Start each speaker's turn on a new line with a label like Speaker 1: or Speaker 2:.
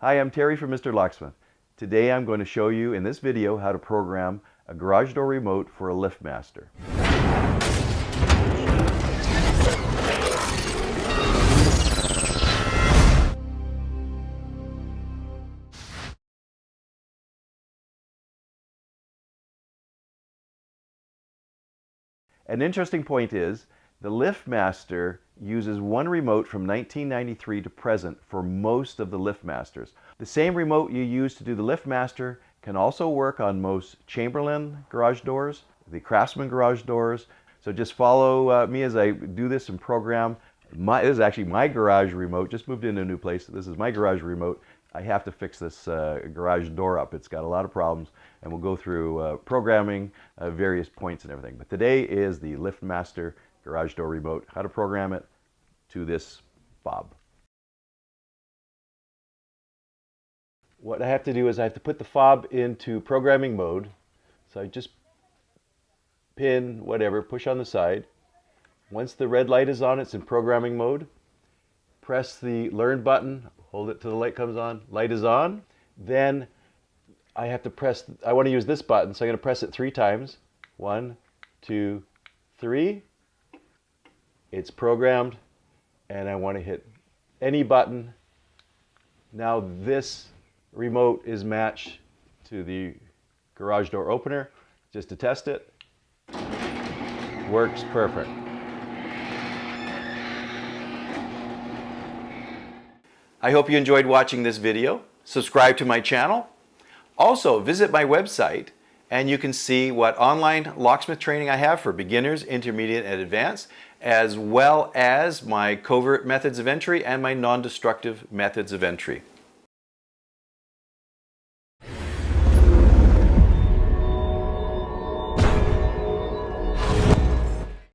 Speaker 1: Hi, I'm Terry from Mr. Locksmith. Today I'm going to show you in this video how to program a garage door remote for a Liftmaster. An interesting point is the Liftmaster uses one remote from 1993 to present for most of the Liftmasters. The same remote you use to do the Liftmaster can also work on most Chamberlain garage doors, the Craftsman garage doors. So just follow me as I do this and program. This is actually my garage remote. Just moved into a new place. This is my garage remote. I have to fix this garage door up. It's got a lot of problems, and we'll go through programming various points and everything. But today is the Liftmaster garage door remote, how to program it to this fob. What I have to do is I have to put the fob into programming mode. So I just pin whatever, push on the side. Once the red light is on, it's in programming mode. Press the learn button, hold it till the light comes on. Light is on. Then I have to press, I want to use this button, so I'm going to press it 3 times. 1, 2, 3. It's programmed, and I want to hit any button. Now this remote is matched to the garage door opener. Just to test it. Works perfect. I hope you enjoyed watching this video. Subscribe to my channel. Also, visit my website and you can see what online locksmith training I have for beginners, intermediate, and advanced, as well as my covert methods of entry and my non-destructive methods of entry.